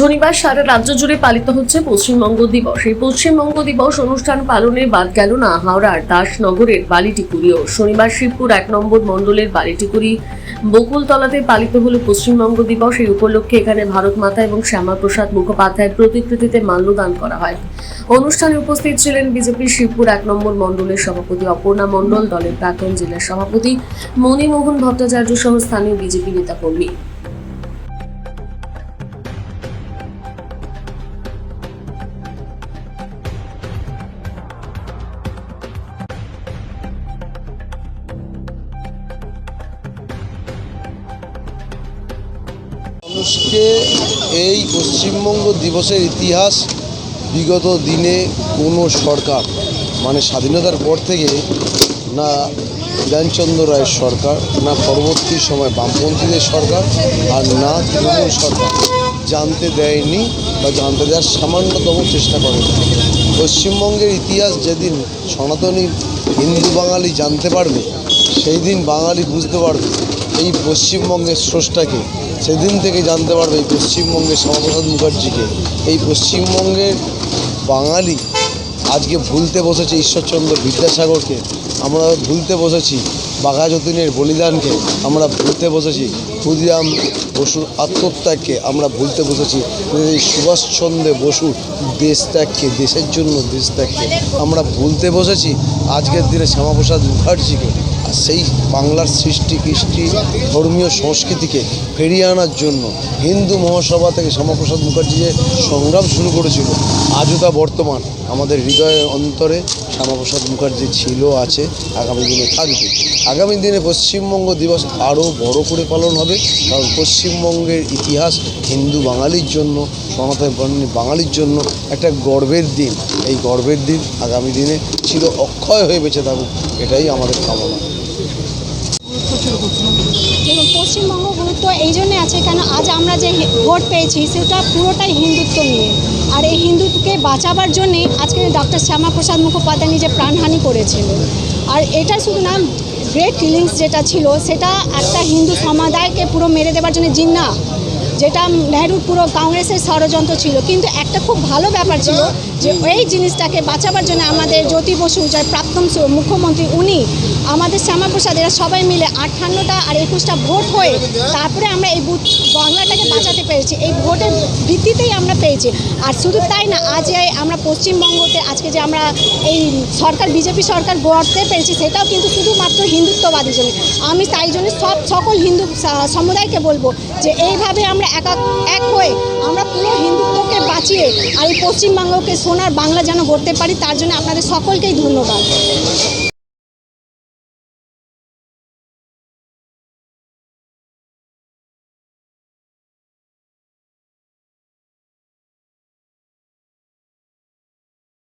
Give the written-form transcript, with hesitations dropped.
শনিবার সারা রাজ্য জুড়ে পালিত হচ্ছে পশ্চিমবঙ্গ দিবস। এই পশ্চিমবঙ্গ দিবস অনুষ্ঠান পালনে বাদ গেল না হাওড়ার দাসনগরের বালিটিকুড়িও। শনিবার শিবপুর 1 নম্বর মণ্ডলের বালিটিকুড়ি বকুলতলাতে পালিত হলো পশ্চিমবঙ্গ দিবস। এই উপলক্ষে এখানে ভারত মাতা এবং শ্যামাপ্রসাদ মুখোপাধ্যায়ের প্রতিকৃতিতে মাল্যদান করা হয়। অনুষ্ঠানে উপস্থিত ছিলেন বিজেপি শিবপুর 1 নম্বর মণ্ডলের সভাপতি অপর্ণা মণ্ডল, দলের প্রাক্তন জেলা সভাপতি মণিমোহন ভট্টাচার্য সহ স্থানীয় বিজেপি নেতাকর্মী। মানুষকে এই পশ্চিমবঙ্গ দিবসের ইতিহাস বিগত দিনে কোনো সরকার মানে স্বাধীনতার পর থেকে না বিধানচন্দ্র রায়ের সরকার, না পরবর্তী সময় বামপন্থীদের সরকার, আর না তৃণমূল সরকার জানতে দেয়নি বা জানতে দেওয়ার সামান্যতম চেষ্টা করে। পশ্চিমবঙ্গের ইতিহাস যেদিন সনাতনী হিন্দু বাঙালি জানতে পারবে, সেই দিন বাঙালি বুঝতে পারবে এই পশ্চিমবঙ্গের স্রষ্টাকে। সেদিন থেকে জানতে পারবে এই পশ্চিমবঙ্গের শ্যামাপ্রসাদ মুখার্জিকে। এই পশ্চিমবঙ্গের বাঙালি আজকে ভুলতে বসেছে ঈশ্বরচন্দ্র বিদ্যাসাগরকে, আমরা ভুলতে বসেছি বাঘা যতীনের বলিদানকে, আমরা ভুলতে বসেছি ক্ষুদিরাম বসুর আত্মত্যাগকে, আমরা ভুলতে বসেছি এই সুভাষচন্দ্র বসুর দেশত্যাগকে, দেশের জন্য দেশত্যাগকে আমরা ভুলতে বসেছি আজকের দিনে শ্যামাপ্রসাদ মুখার্জিকে। আর সেই বাংলার সৃষ্টি কৃষ্টি ধর্মীয় সংস্কৃতিকে ফিরিয়ে আনার জন্য হিন্দু মহাসভা থেকে শ্যামাপ্রসাদ মুখার্জি যে সংগ্রাম শুরু করেছিল, আজও তা বর্তমান। আমাদের হৃদয়ের অন্তরে শ্যামাপ্রসাদ মুখার্জি ছিল, আছে, আগামী দিনে থাকবে। আগামী দিনে পশ্চিমবঙ্গ দিবস আরও বড় করে পালন হবে, কারণ পশ্চিমবঙ্গের ইতিহাস হিন্দু বাঙালির জন্য, সনাতনী বাঙালির জন্য একটা গর্বের দিন। এই গর্বের দিন আগামী দিনে ছিল অক্ষয় হয়ে বেঁচে থাকুক, এটাই আমাদের কামনা। দেখুন, পশ্চিমবঙ্গ গুরুত্ব এই জন্যে আছে কেন আজ আমরা যে ভোট পেয়েছি সেটা পুরোটাই হিন্দুত্ব নিয়ে। আর এই হিন্দুত্বকে বাঁচাবার জন্যে আজকে ডক্টর শ্যামাপ্রসাদ মুখোপাধ্যায় নিজে প্রাণহানি করেছিলেন। আর এটা শুধু না, গ্রেট কিলিংস যেটা ছিল সেটা একটা হিন্দু সম্প্রদায়কে পুরো মেরে দেওয়ার জন্য জিন্না, যেটা নেহরুর পুরো কংগ্রেসের ষড়যন্ত্র ছিল। কিন্তু একটা খুব ভালো ব্যাপার ছিল যে এই জিনিসটাকে বাঁচাবার জন্য আমাদের জ্যোতি বসু, যার প্রাক্তন মুখ্যমন্ত্রী, উনি আমাদের শ্যামাপ্রসাদ এরা সবাই মিলে 58টা আর 21টা ভোট হয়ে তারপরে আমরা এই বাংলাটাকে বাঁচাতে পেরেছি। এই ভোটের ভিত্তিতেই আমরা পেয়েছি। আর শুধু তাই না, আজ আমরা পশ্চিমবঙ্গতে আজকে যে আমরা এই সরকার বিজেপি সরকার গড়তে পেরেছি সেটাও কিন্তু শুধুমাত্র হিন্দুত্ববাদী জন্য। আমি তাই জন্য সকল হিন্দু সমুদায়কে বলবো যে এইভাবে আমরা এক হয়ে আমরা পুরো হিন্দুত্বকে বাঁচিয়ে আর এই পশ্চিমবঙ্গকে সোনার বাংলা যেন গড়তে পারি, তার জন্য আপনাদের সকলকেই ধন্যবাদ।